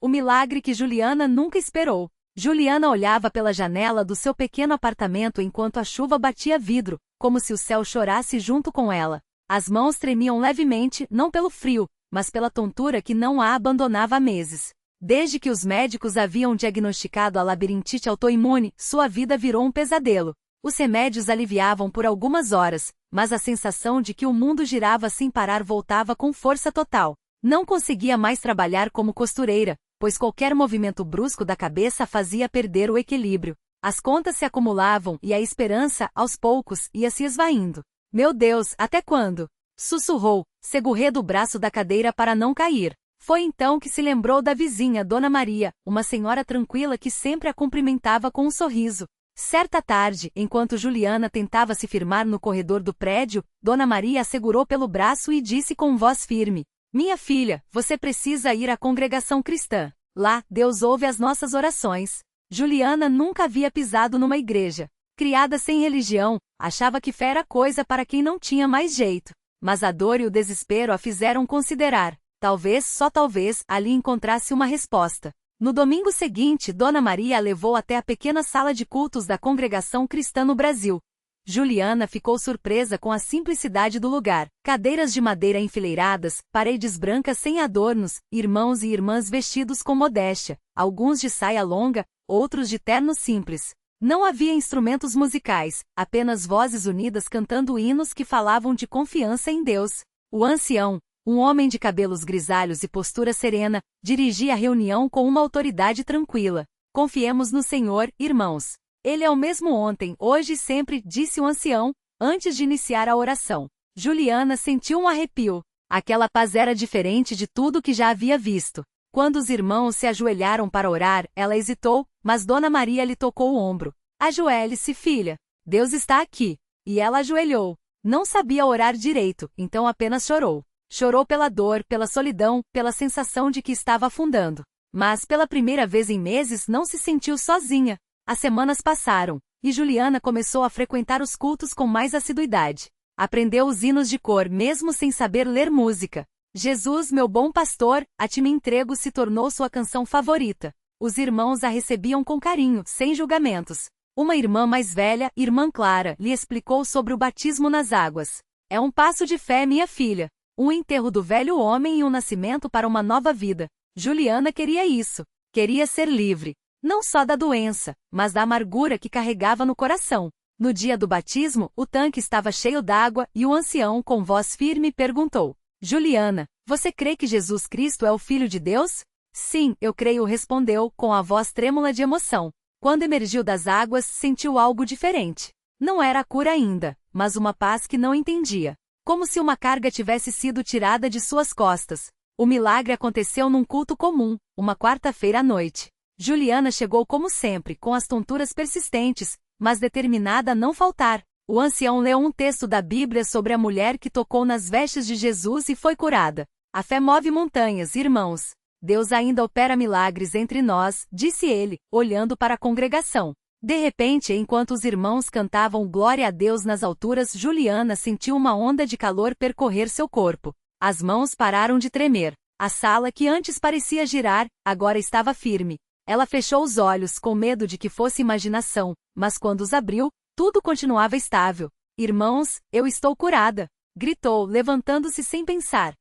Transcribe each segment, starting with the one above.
o milagre que Juliana nunca esperou. Juliana olhava pela janela do seu pequeno apartamento enquanto a chuva batia vidro, como se o céu chorasse junto com ela. As mãos tremiam levemente, não pelo frio, mas pela tontura que não a abandonava há meses. Desde que os médicos haviam diagnosticado a labirintite autoimune, sua vida virou um pesadelo. Os remédios aliviavam por algumas horas, mas a sensação de que o mundo girava sem parar voltava com força total. Não conseguia mais trabalhar como costureira, pois qualquer movimento brusco da cabeça fazia perder o equilíbrio. As contas se acumulavam e a esperança, aos poucos, ia se esvaindo. Meu Deus, até quando? Sussurrou, segurando o braço da cadeira para não cair. Foi então que se lembrou da vizinha Dona Maria, uma senhora tranquila que sempre a cumprimentava com um sorriso. Certa tarde, enquanto Juliana tentava se firmar no corredor do prédio, Dona Maria a segurou pelo braço e disse com voz firme: "Minha filha, você precisa ir à congregação cristã. Lá, Deus ouve as nossas orações." Juliana nunca havia pisado numa igreja. Criada sem religião, achava que fé era coisa para quem não tinha mais jeito. Mas a dor e o desespero a fizeram considerar. Talvez, só talvez, ali encontrasse uma resposta. No domingo seguinte, Dona Maria a levou até a pequena sala de cultos da congregação cristã no Brasil. Juliana ficou surpresa com a simplicidade do lugar. Cadeiras de madeira enfileiradas, paredes brancas sem adornos, irmãos e irmãs vestidos com modéstia, alguns de saia longa, outros de terno simples. Não havia instrumentos musicais, apenas vozes unidas cantando hinos que falavam de confiança em Deus. O ancião, um homem de cabelos grisalhos e postura serena, dirigia a reunião com uma autoridade tranquila. "Confiemos no Senhor, irmãos. Ele é o mesmo ontem, hoje e sempre", disse o ancião, antes de iniciar a oração. Juliana sentiu um arrepio. Aquela paz era diferente de tudo que já havia visto. Quando os irmãos se ajoelharam para orar, ela hesitou, mas Dona Maria lhe tocou o ombro. "Ajoelhe-se, filha. Deus está aqui." E ela ajoelhou. Não sabia orar direito, então apenas chorou. Chorou pela dor, pela solidão, pela sensação de que estava afundando. Mas pela primeira vez em meses não se sentiu sozinha. As semanas passaram, e Juliana começou a frequentar os cultos com mais assiduidade. Aprendeu os hinos de cor mesmo sem saber ler música. "Jesus, meu bom pastor, a ti me entrego" se tornou sua canção favorita. Os irmãos a recebiam com carinho, sem julgamentos. Uma irmã mais velha, Irmã Clara, lhe explicou sobre o batismo nas águas. "É um passo de fé, minha filha. Um enterro do velho homem e um nascimento para uma nova vida." Juliana queria isso. Queria ser livre. Não só da doença, mas da amargura que carregava no coração. No dia do batismo, o tanque estava cheio d'água e o ancião, com voz firme, perguntou: "Juliana, você crê que Jesus Cristo é o Filho de Deus?" "Sim, eu creio", respondeu, com a voz trêmula de emoção. Quando emergiu das águas, sentiu algo diferente. Não era a cura ainda, mas uma paz que não entendia. Como se uma carga tivesse sido tirada de suas costas. O milagre aconteceu num culto comum, uma quarta-feira à noite. Juliana chegou como sempre, com as tonturas persistentes, mas determinada a não faltar. O ancião leu um texto da Bíblia sobre a mulher que tocou nas vestes de Jesus e foi curada. "A fé move montanhas, irmãos. Deus ainda opera milagres entre nós", disse ele, olhando para a congregação. De repente, enquanto os irmãos cantavam Glória a Deus nas alturas, Juliana sentiu uma onda de calor percorrer seu corpo. As mãos pararam de tremer. A sala, que antes parecia girar, agora estava firme. Ela fechou os olhos com medo de que fosse imaginação, mas quando os abriu, tudo continuava estável. "Irmãos, eu estou curada!" gritou, levantando-se sem pensar.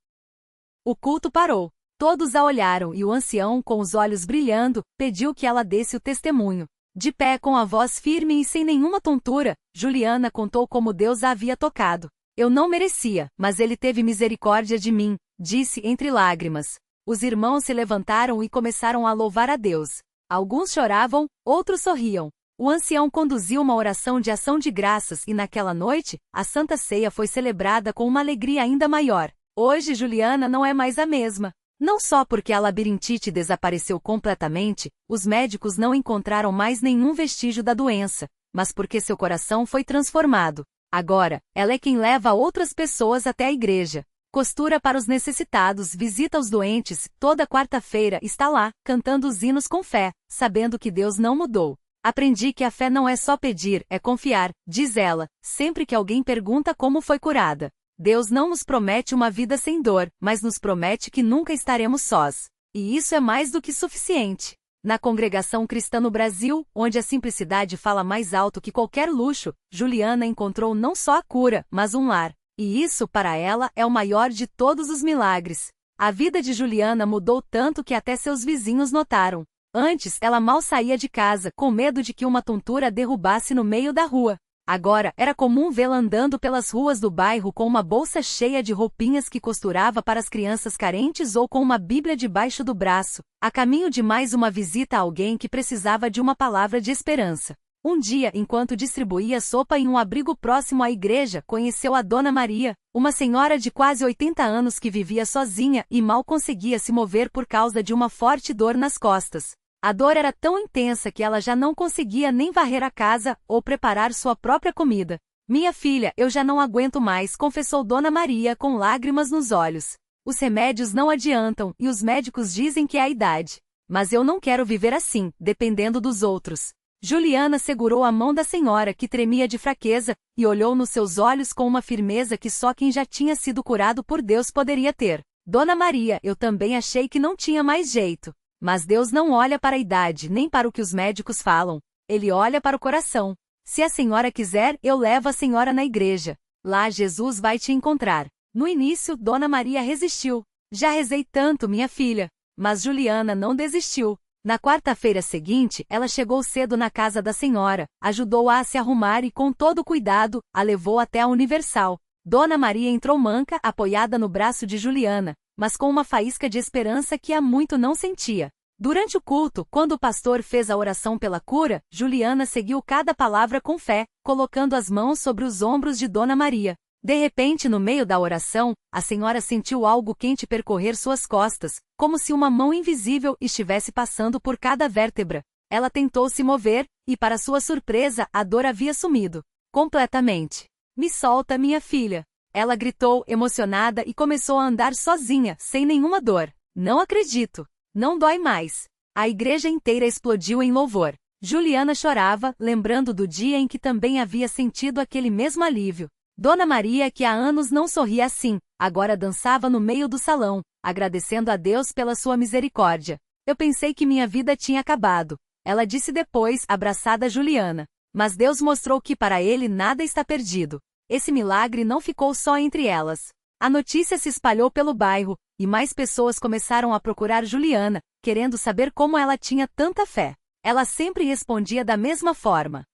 O culto parou. Todos a olharam e o ancião, com os olhos brilhando, pediu que ela desse o testemunho. De pé, com a voz firme e sem nenhuma tontura, Juliana contou como Deus a havia tocado. "Eu não merecia, mas Ele teve misericórdia de mim", disse entre lágrimas. Os irmãos se levantaram e começaram a louvar a Deus. Alguns choravam, outros sorriam. O ancião conduziu uma oração de ação de graças e naquela noite, a Santa Ceia foi celebrada com uma alegria ainda maior. Hoje Juliana não é mais a mesma. Não só porque a labirintite desapareceu completamente, os médicos não encontraram mais nenhum vestígio da doença, mas porque seu coração foi transformado. Agora, ela é quem leva outras pessoas até a igreja. Costura para os necessitados, visita os doentes, toda quarta-feira está lá, cantando os hinos com fé, sabendo que Deus não mudou. "Aprendi que a fé não é só pedir, é confiar", diz ela, sempre que alguém pergunta como foi curada. Deus não nos promete uma vida sem dor, mas nos promete que nunca estaremos sós. E isso é mais do que suficiente. Na congregação cristã no Brasil, onde a simplicidade fala mais alto que qualquer luxo, Juliana encontrou não só a cura, mas um lar. E isso, para ela, é o maior de todos os milagres. A vida de Juliana mudou tanto que até seus vizinhos notaram. Antes, ela mal saía de casa, com medo de que uma tontura a derrubasse no meio da rua. Agora, era comum vê-la andando pelas ruas do bairro com uma bolsa cheia de roupinhas que costurava para as crianças carentes ou com uma Bíblia debaixo do braço, a caminho de mais uma visita a alguém que precisava de uma palavra de esperança. Um dia, enquanto distribuía sopa em um abrigo próximo à igreja, conheceu a Dona Maria, uma senhora de quase 80 anos que vivia sozinha e mal conseguia se mover por causa de uma forte dor nas costas. A dor era tão intensa que ela já não conseguia nem varrer a casa ou preparar sua própria comida. Minha filha, eu já não aguento mais, confessou Dona Maria com lágrimas nos olhos. Os remédios não adiantam e os médicos dizem que é a idade. Mas eu não quero viver assim, dependendo dos outros. Juliana segurou a mão da senhora, que tremia de fraqueza, e olhou nos seus olhos com uma firmeza que só quem já tinha sido curado por Deus poderia ter. Dona Maria, eu também achei que não tinha mais jeito. Mas Deus não olha para a idade nem para o que os médicos falam. Ele olha para o coração. Se a senhora quiser, eu levo a senhora na igreja. Lá Jesus vai te encontrar. No início, Dona Maria resistiu. Já rezei tanto, minha filha. Mas Juliana não desistiu. Na quarta-feira seguinte, ela chegou cedo na casa da senhora, ajudou-a a se arrumar e, com todo cuidado, a levou até a Universal. Dona Maria entrou manca, apoiada no braço de Juliana, mas com uma faísca de esperança que há muito não sentia. Durante o culto, quando o pastor fez a oração pela cura, Juliana seguiu cada palavra com fé, colocando as mãos sobre os ombros de Dona Maria. De repente, no meio da oração, a senhora sentiu algo quente percorrer suas costas, como se uma mão invisível estivesse passando por cada vértebra. Ela tentou se mover, e para sua surpresa, a dor havia sumido. Completamente. Me solta, minha filha. Ela gritou, emocionada, e começou a andar sozinha, sem nenhuma dor. Não acredito. Não dói mais. A igreja inteira explodiu em louvor. Juliana chorava, lembrando do dia em que também havia sentido aquele mesmo alívio. Dona Maria, que há anos não sorria assim, agora dançava no meio do salão, agradecendo a Deus pela sua misericórdia. Eu pensei que minha vida tinha acabado. Ela disse depois, abraçada a Juliana. Mas Deus mostrou que para ele nada está perdido. Esse milagre não ficou só entre elas. A notícia se espalhou pelo bairro, e mais pessoas começaram a procurar Juliana, querendo saber como ela tinha tanta fé. Ela sempre respondia da mesma forma.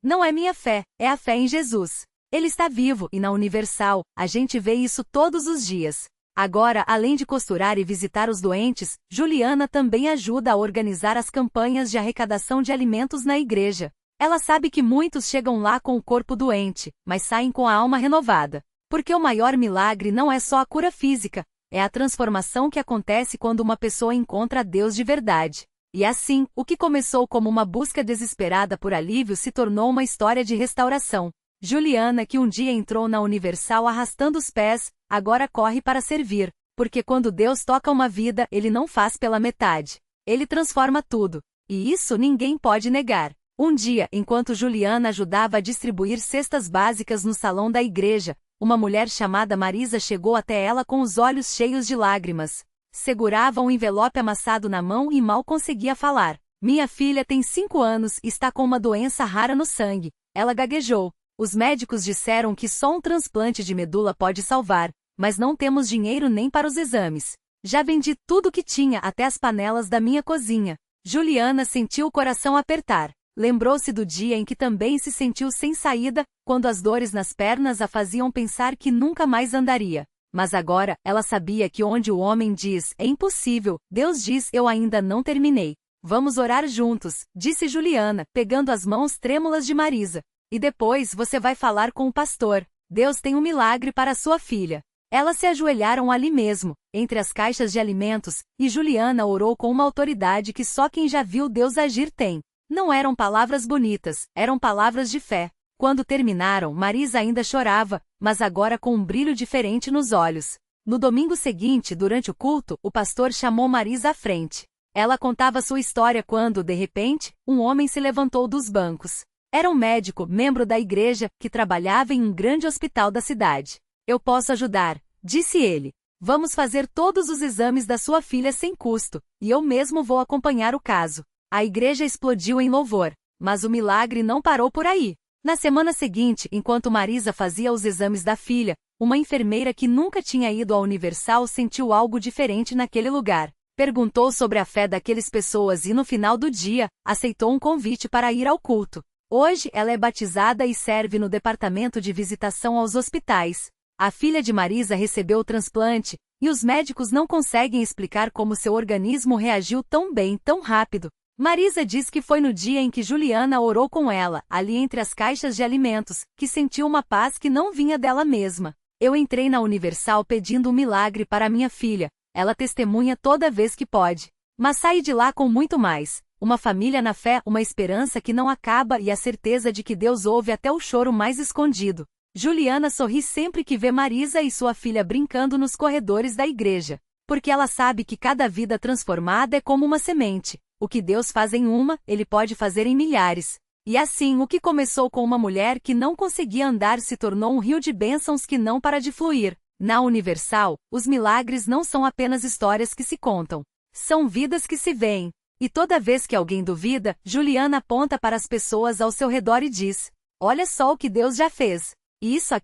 Não é minha fé, é a fé em Jesus. Ele está vivo e na Universal, a gente vê isso todos os dias. Agora, além de costurar e visitar os doentes, Juliana também ajuda a organizar as campanhas de arrecadação de alimentos na igreja. Ela sabe que muitos chegam lá com o corpo doente, mas saem com a alma renovada. Porque o maior milagre não é só a cura física, é a transformação que acontece quando uma pessoa encontra Deus de verdade. E assim, o que começou como uma busca desesperada por alívio se tornou uma história de restauração. Juliana, que um dia entrou na Universal arrastando os pés, agora corre para servir, porque quando Deus toca uma vida, Ele não faz pela metade. Ele transforma tudo. E isso ninguém pode negar. Um dia, enquanto Juliana ajudava a distribuir cestas básicas no salão da igreja, uma mulher chamada Marisa chegou até ela com os olhos cheios de lágrimas. Segurava um envelope amassado na mão e mal conseguia falar. Minha filha tem 5 anos e está com uma doença rara no sangue. Ela gaguejou. Os médicos disseram que só um transplante de medula pode salvar, mas não temos dinheiro nem para os exames. Já vendi tudo que tinha, até as panelas da minha cozinha. Juliana sentiu o coração apertar. Lembrou-se do dia em que também se sentiu sem saída, quando as dores nas pernas a faziam pensar que nunca mais andaria. Mas agora, ela sabia que onde o homem diz, é impossível, Deus diz, eu ainda não terminei. Vamos orar juntos, disse Juliana, pegando as mãos trêmulas de Marisa. E depois você vai falar com o pastor. Deus tem um milagre para a sua filha. Elas se ajoelharam ali mesmo, entre as caixas de alimentos, e Juliana orou com uma autoridade que só quem já viu Deus agir tem. Não eram palavras bonitas, eram palavras de fé. Quando terminaram, Marisa ainda chorava, mas agora com um brilho diferente nos olhos. No domingo seguinte, durante o culto, o pastor chamou Marisa à frente. Ela contava sua história quando, de repente, um homem se levantou dos bancos. Era um médico, membro da igreja, que trabalhava em um grande hospital da cidade. Eu posso ajudar, disse ele. Vamos fazer todos os exames da sua filha sem custo, e eu mesmo vou acompanhar o caso. A igreja explodiu em louvor, mas o milagre não parou por aí. Na semana seguinte, enquanto Marisa fazia os exames da filha, uma enfermeira que nunca tinha ido à Universal sentiu algo diferente naquele lugar. Perguntou sobre a fé daquelas pessoas e no final do dia, aceitou um convite para ir ao culto. Hoje ela é batizada e serve no departamento de visitação aos hospitais. A filha de Marisa recebeu o transplante, e os médicos não conseguem explicar como seu organismo reagiu tão bem tão rápido. Marisa diz que foi no dia em que Juliana orou com ela, ali entre as caixas de alimentos, que sentiu uma paz que não vinha dela mesma. Eu entrei na Universal pedindo um milagre para minha filha. Ela testemunha toda vez que pode. Mas saí de lá com muito mais. Uma família na fé, uma esperança que não acaba e a certeza de que Deus ouve até o choro mais escondido. Juliana sorri sempre que vê Marisa e sua filha brincando nos corredores da igreja. Porque ela sabe que cada vida transformada é como uma semente. O que Deus faz em uma, Ele pode fazer em milhares. E assim, o que começou com uma mulher que não conseguia andar se tornou um rio de bênçãos que não para de fluir. Na Universal, os milagres não são apenas histórias que se contam. São vidas que se veem. E toda vez que alguém duvida, Juliana aponta para as pessoas ao seu redor e diz: olha só o que Deus já fez. E isso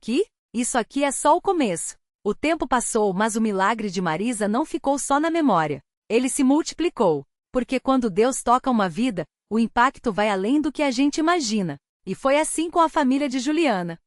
aqui é só o começo. O tempo passou, mas o milagre de Marisa não ficou só na memória. Ele se multiplicou. Porque quando Deus toca uma vida, o impacto vai além do que a gente imagina. E foi assim com a família de Juliana.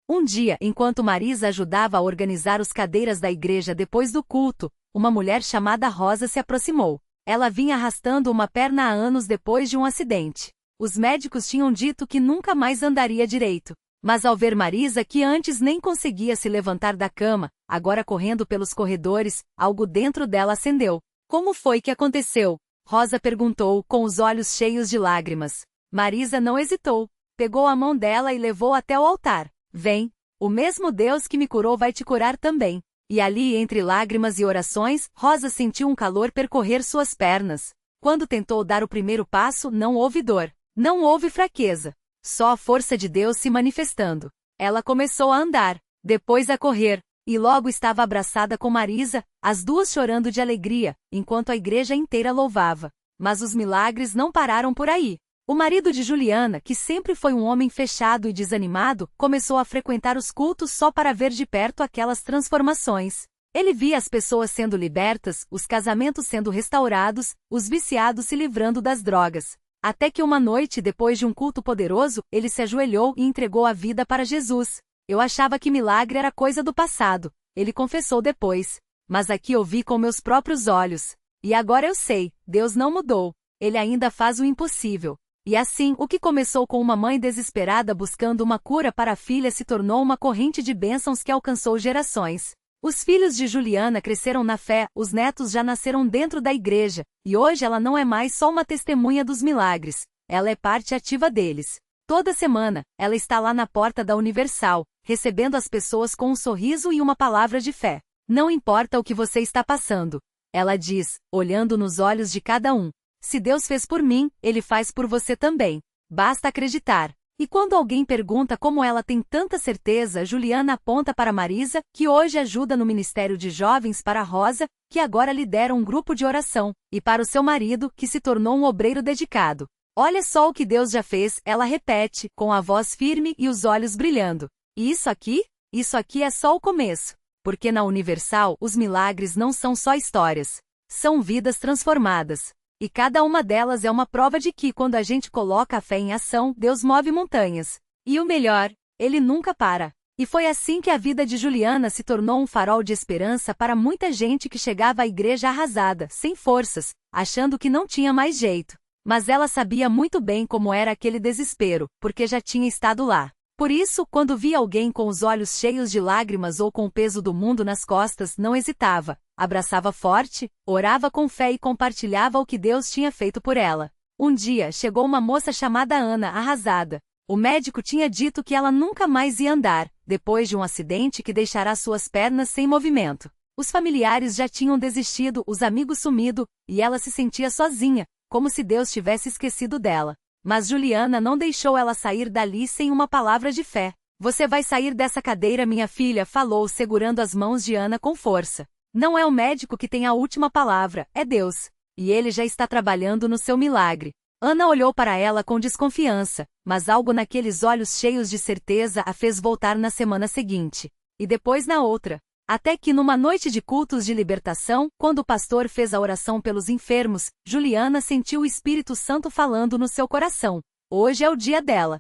Um dia, enquanto Marisa ajudava a organizar as cadeiras da igreja depois do culto, uma mulher chamada Rosa se aproximou. Ela vinha arrastando uma perna há anos depois de um acidente. Os médicos tinham dito que nunca mais andaria direito. Mas ao ver Marisa, que antes nem conseguia se levantar da cama, agora correndo pelos corredores, algo dentro dela acendeu. Como foi que aconteceu? Rosa perguntou, com os olhos cheios de lágrimas. Marisa não hesitou. Pegou a mão dela e levou até o altar. Vem, o mesmo Deus que me curou vai te curar também. E ali, entre lágrimas e orações, Rosa sentiu um calor percorrer suas pernas. Quando tentou dar o primeiro passo, não houve dor. Não houve fraqueza. Só a força de Deus se manifestando. Ela começou a andar, depois a correr, e logo estava abraçada com Marisa, as duas chorando de alegria, enquanto a igreja inteira louvava. Mas os milagres não pararam por aí. O marido de Juliana, que sempre foi um homem fechado e desanimado, começou a frequentar os cultos só para ver de perto aquelas transformações. Ele via as pessoas sendo libertas, os casamentos sendo restaurados, os viciados se livrando das drogas. Até que uma noite, depois de um culto poderoso, ele se ajoelhou e entregou a vida para Jesus. Eu achava que milagre era coisa do passado, ele confessou depois. Mas aqui eu vi com meus próprios olhos. E agora eu sei, Deus não mudou. Ele ainda faz o impossível. E assim, o que começou com uma mãe desesperada buscando uma cura para a filha se tornou uma corrente de bênçãos que alcançou gerações. Os filhos de Juliana cresceram na fé, os netos já nasceram dentro da igreja, e hoje ela não é mais só uma testemunha dos milagres, ela é parte ativa deles. Toda semana, ela está lá na porta da Universal, recebendo as pessoas com um sorriso e uma palavra de fé. Não importa o que você está passando. Ela diz, olhando nos olhos de cada um. Se Deus fez por mim, Ele faz por você também. Basta acreditar. E quando alguém pergunta como ela tem tanta certeza, Juliana aponta para Marisa, que hoje ajuda no Ministério de Jovens, para Rosa, que agora lidera um grupo de oração, e para o seu marido, que se tornou um obreiro dedicado. Olha só o que Deus já fez, ela repete, com a voz firme e os olhos brilhando. E isso aqui é só o começo. Porque na Universal, os milagres não são só histórias. São vidas transformadas. E cada uma delas é uma prova de que, quando a gente coloca a fé em ação, Deus move montanhas. E o melhor, Ele nunca para. E foi assim que a vida de Juliana se tornou um farol de esperança para muita gente que chegava à igreja arrasada, sem forças, achando que não tinha mais jeito. Mas ela sabia muito bem como era aquele desespero, porque já tinha estado lá. Por isso, quando via alguém com os olhos cheios de lágrimas ou com o peso do mundo nas costas, não hesitava. Abraçava forte, orava com fé e compartilhava o que Deus tinha feito por ela. Um dia, chegou uma moça chamada Ana, arrasada. O médico tinha dito que ela nunca mais ia andar, depois de um acidente que deixará suas pernas sem movimento. Os familiares já tinham desistido, os amigos sumido, e ela se sentia sozinha, como se Deus tivesse esquecido dela. Mas Juliana não deixou ela sair dali sem uma palavra de fé. Você vai sair dessa cadeira, minha filha, falou segurando as mãos de Ana com força. Não é o médico que tem a última palavra, é Deus. E ele já está trabalhando no seu milagre. Ana olhou para ela com desconfiança, mas algo naqueles olhos cheios de certeza a fez voltar na semana seguinte. E depois na outra. Até que numa noite de cultos de libertação, quando o pastor fez a oração pelos enfermos, Juliana sentiu o Espírito Santo falando no seu coração. Hoje é o dia dela.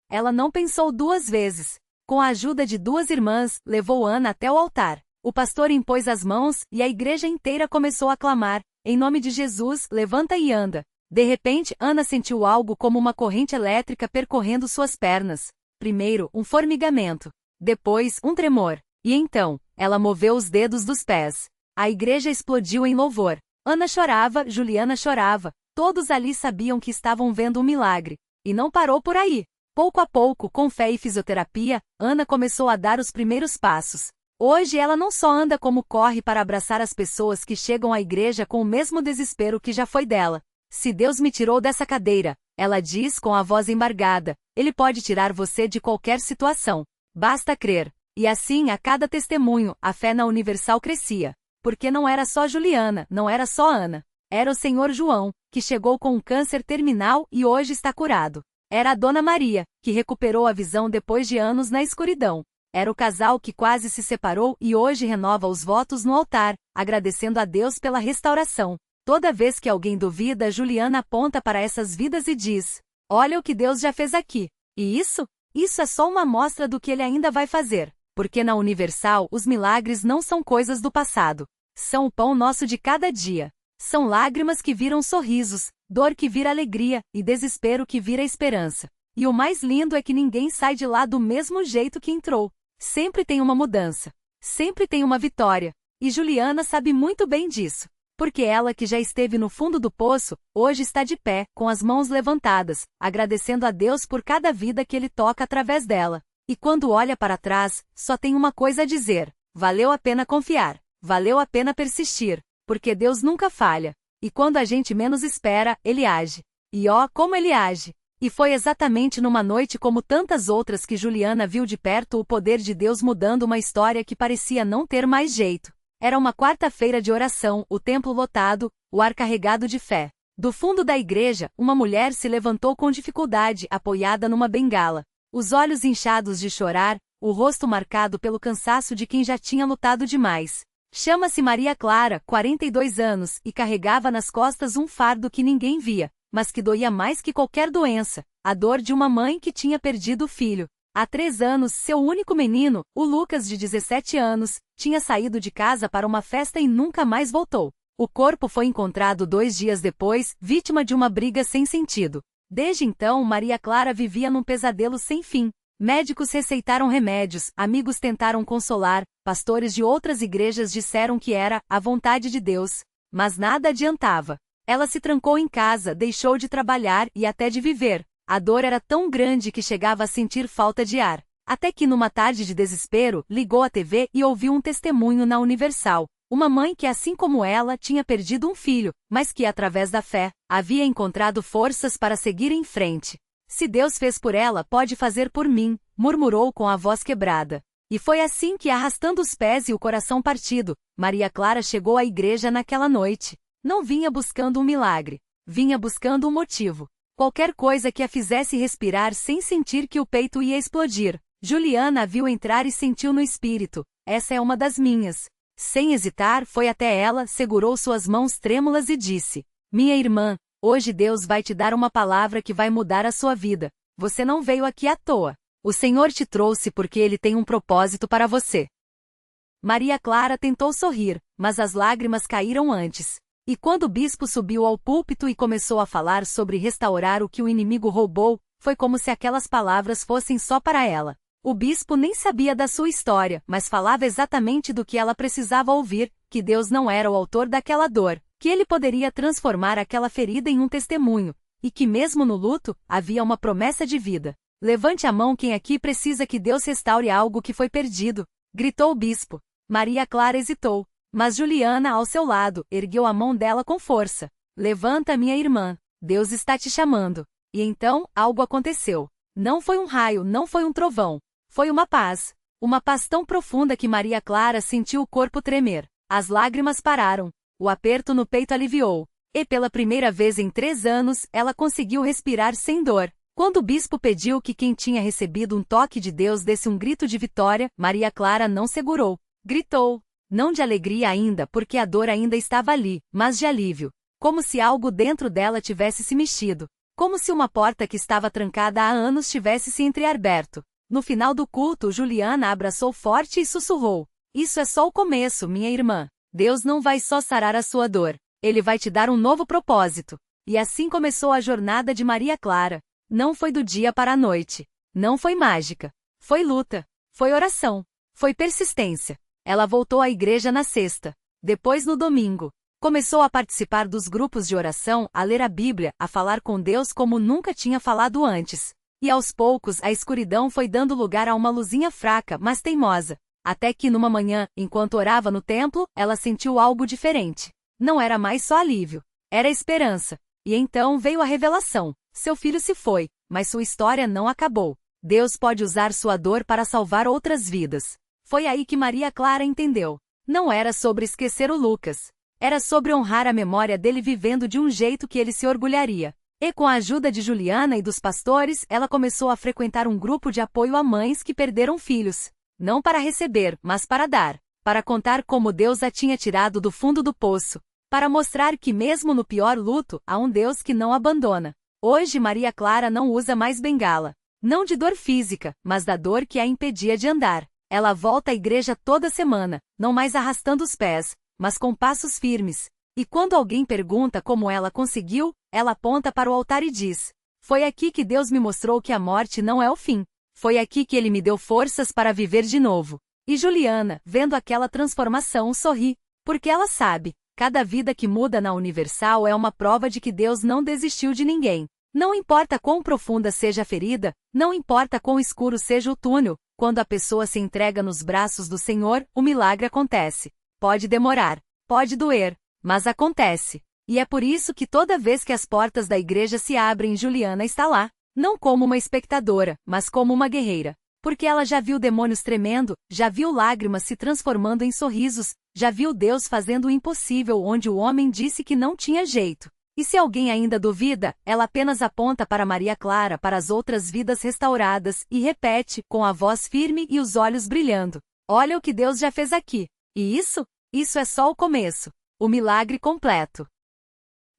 Ela não pensou duas vezes. Com a ajuda de duas irmãs, levou Ana até o altar. O pastor impôs as mãos e a igreja inteira começou a clamar: em nome de Jesus, levanta e anda. De repente, Ana sentiu algo como uma corrente elétrica percorrendo suas pernas. Primeiro, um formigamento. Depois, um tremor. E então, ela moveu os dedos dos pés. A igreja explodiu em louvor. Ana chorava, Juliana chorava. Todos ali sabiam que estavam vendo um milagre. E não parou por aí. Pouco a pouco, com fé e fisioterapia, Ana começou a dar os primeiros passos. Hoje ela não só anda como corre para abraçar as pessoas que chegam à igreja com o mesmo desespero que já foi dela. Se Deus me tirou dessa cadeira, ela diz com a voz embargada, Ele pode tirar você de qualquer situação. Basta crer. E assim, a cada testemunho, a fé na Universal crescia. Porque não era só Juliana, não era só Ana. Era o Senhor João, que chegou com um câncer terminal e hoje está curado. Era a Dona Maria, que recuperou a visão depois de anos na escuridão. Era o casal que quase se separou e hoje renova os votos no altar, agradecendo a Deus pela restauração. Toda vez que alguém duvida, Juliana aponta para essas vidas e diz: olha o que Deus já fez aqui. E isso? Isso é só uma amostra do que Ele ainda vai fazer. Porque na Universal, os milagres não são coisas do passado. São o pão nosso de cada dia. São lágrimas que viram sorrisos, dor que vira alegria, e desespero que vira esperança. E o mais lindo é que ninguém sai de lá do mesmo jeito que entrou. Sempre tem uma mudança. Sempre tem uma vitória. E Juliana sabe muito bem disso. Porque ela, que já esteve no fundo do poço, hoje está de pé, com as mãos levantadas, agradecendo a Deus por cada vida que Ele toca através dela. E quando olha para trás, só tem uma coisa a dizer: valeu a pena confiar. Valeu a pena persistir. Porque Deus nunca falha. E quando a gente menos espera, Ele age. E ó, como Ele age! E foi exatamente numa noite como tantas outras que Juliana viu de perto o poder de Deus mudando uma história que parecia não ter mais jeito. Era uma quarta-feira de oração, o templo lotado, o ar carregado de fé. Do fundo da igreja, uma mulher se levantou com dificuldade, apoiada numa bengala. Os olhos inchados de chorar, o rosto marcado pelo cansaço de quem já tinha lutado demais. Chama-se Maria Clara, 42 anos, e carregava nas costas um fardo que ninguém via, mas que doía mais que qualquer doença, a dor de uma mãe que tinha perdido o filho. Há 3 anos, seu único menino, o Lucas de 17 anos, tinha saído de casa para uma festa e nunca mais voltou. O corpo foi encontrado 2 dias depois, vítima de uma briga sem sentido. Desde então, Maria Clara vivia num pesadelo sem fim. Médicos receitaram remédios, amigos tentaram consolar, pastores de outras igrejas disseram que era a vontade de Deus. Mas nada adiantava. Ela se trancou em casa, deixou de trabalhar e até de viver. A dor era tão grande que chegava a sentir falta de ar. Até que numa tarde de desespero, ligou a TV e ouviu um testemunho na Universal. Uma mãe que, assim como ela, tinha perdido um filho, mas que, através da fé, havia encontrado forças para seguir em frente. Se Deus fez por ela, pode fazer por mim, murmurou com a voz quebrada. E foi assim que, arrastando os pés e o coração partido, Maria Clara chegou à igreja naquela noite. Não vinha buscando um milagre. Vinha buscando um motivo. Qualquer coisa que a fizesse respirar sem sentir que o peito ia explodir. Juliana a viu entrar e sentiu no espírito: essa é uma das minhas. Sem hesitar, foi até ela, segurou suas mãos trêmulas e disse: minha irmã, hoje Deus vai te dar uma palavra que vai mudar a sua vida. Você não veio aqui à toa. O Senhor te trouxe porque Ele tem um propósito para você. Maria Clara tentou sorrir, mas as lágrimas caíram antes. E quando o bispo subiu ao púlpito e começou a falar sobre restaurar o que o inimigo roubou, foi como se aquelas palavras fossem só para ela. O bispo nem sabia da sua história, mas falava exatamente do que ela precisava ouvir, que Deus não era o autor daquela dor, que Ele poderia transformar aquela ferida em um testemunho, e que mesmo no luto, havia uma promessa de vida. Levante a mão quem aqui precisa que Deus restaure algo que foi perdido, gritou o bispo. Maria Clara hesitou, mas Juliana, ao seu lado, ergueu a mão dela com força. Levanta, minha irmã, Deus está te chamando. E então, algo aconteceu. Não foi um raio, não foi um trovão. Foi uma paz. Uma paz tão profunda que Maria Clara sentiu o corpo tremer. As lágrimas pararam. O aperto no peito aliviou. E pela primeira vez em 3 anos, ela conseguiu respirar sem dor. Quando o bispo pediu que quem tinha recebido um toque de Deus desse um grito de vitória, Maria Clara não segurou. Gritou. Não de alegria ainda, porque a dor ainda estava ali, mas de alívio. Como se algo dentro dela tivesse se mexido. Como se uma porta que estava trancada há anos tivesse se entreaberto. No final do culto, Juliana a abraçou forte e sussurrou. Isso é só o começo, minha irmã. Deus não vai só sarar a sua dor. Ele vai te dar um novo propósito. E assim começou a jornada de Maria Clara. Não foi do dia para a noite. Não foi mágica. Foi luta. Foi oração. Foi persistência. Ela voltou à igreja na sexta. Depois no domingo. Começou a participar dos grupos de oração, a ler a Bíblia, a falar com Deus como nunca tinha falado antes. E aos poucos a escuridão foi dando lugar a uma luzinha fraca, mas teimosa. Até que numa manhã, enquanto orava no templo, ela sentiu algo diferente. Não era mais só alívio. Era esperança. E então veio a revelação. Seu filho se foi, mas sua história não acabou. Deus pode usar sua dor para salvar outras vidas. Foi aí que Maria Clara entendeu. Não era sobre esquecer o Lucas. Era sobre honrar a memória dele vivendo de um jeito que ele se orgulharia. E com a ajuda de Juliana e dos pastores, ela começou a frequentar um grupo de apoio a mães que perderam filhos. Não para receber, mas para dar. Para contar como Deus a tinha tirado do fundo do poço. Para mostrar que mesmo no pior luto, há um Deus que não abandona. Hoje Maria Clara não usa mais bengala. Não de dor física, mas da dor que a impedia de andar. Ela volta à igreja toda semana, não mais arrastando os pés, mas com passos firmes. E quando alguém pergunta como ela conseguiu, ela aponta para o altar e diz: foi aqui que Deus me mostrou que a morte não é o fim. Foi aqui que Ele me deu forças para viver de novo. E Juliana, vendo aquela transformação, sorri, porque ela sabe, cada vida que muda na Universal é uma prova de que Deus não desistiu de ninguém. Não importa quão profunda seja a ferida, não importa quão escuro seja o túnel, quando a pessoa se entrega nos braços do Senhor, o milagre acontece. Pode demorar, pode doer, mas acontece. E é por isso que toda vez que as portas da igreja se abrem, Juliana está lá, não como uma espectadora, mas como uma guerreira. Porque ela já viu demônios tremendo, já viu lágrimas se transformando em sorrisos, já viu Deus fazendo o impossível onde o homem disse que não tinha jeito. E se alguém ainda duvida, ela apenas aponta para Maria Clara, para as outras vidas restauradas, e repete, com a voz firme e os olhos brilhando: olha o que Deus já fez aqui. E isso é só o começo. O milagre completo.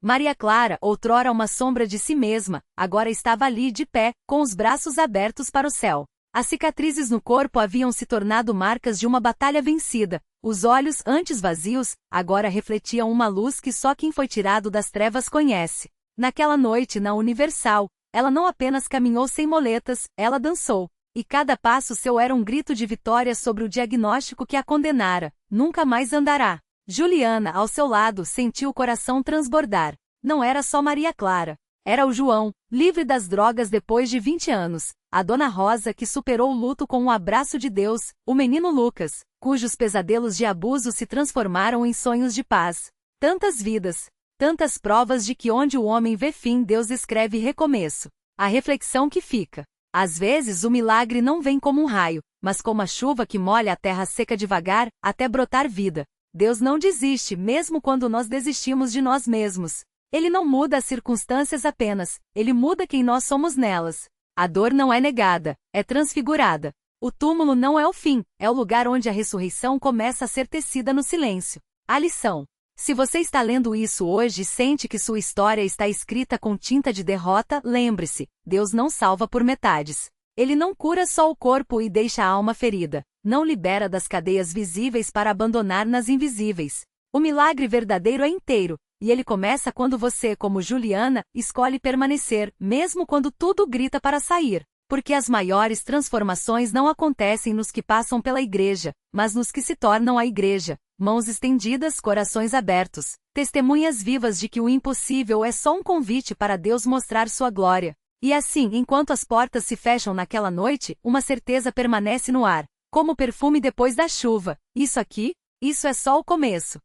Maria Clara, outrora uma sombra de si mesma, agora estava ali de pé, com os braços abertos para o céu. As cicatrizes no corpo haviam se tornado marcas de uma batalha vencida. Os olhos, antes vazios, agora refletiam uma luz que só quem foi tirado das trevas conhece. Naquela noite, na Universal, ela não apenas caminhou sem moletas, ela dançou. E cada passo seu era um grito de vitória sobre o diagnóstico que a condenara. Nunca mais andará. Juliana, ao seu lado, sentiu o coração transbordar. Não era só Maria Clara. Era o João, livre das drogas depois de 20 anos. A Dona Rosa, que superou o luto com um abraço de Deus. O menino Lucas, cujos pesadelos de abuso se transformaram em sonhos de paz. Tantas vidas. Tantas provas de que onde o homem vê fim, Deus escreve recomeço. A reflexão que fica. Às vezes o milagre não vem como um raio, mas como a chuva que molha a terra seca devagar, até brotar vida. Deus não desiste mesmo quando nós desistimos de nós mesmos. Ele não muda as circunstâncias apenas, ele muda quem nós somos nelas. A dor não é negada, é transfigurada. O túmulo não é o fim, é o lugar onde a ressurreição começa a ser tecida no silêncio. A lição. Se você está lendo isso hoje e sente que sua história está escrita com tinta de derrota, lembre-se, Deus não salva por metades. Ele não cura só o corpo e deixa a alma ferida. Não libera das cadeias visíveis para abandonar nas invisíveis. O milagre verdadeiro é inteiro, e ele começa quando você, como Juliana, escolhe permanecer, mesmo quando tudo grita para sair. Porque as maiores transformações não acontecem nos que passam pela igreja, mas nos que se tornam a igreja. Mãos estendidas, corações abertos, testemunhas vivas de que o impossível é só um convite para Deus mostrar sua glória. E assim, enquanto as portas se fecham naquela noite, uma certeza permanece no ar, como perfume depois da chuva. Isso aqui? Isso é só o começo.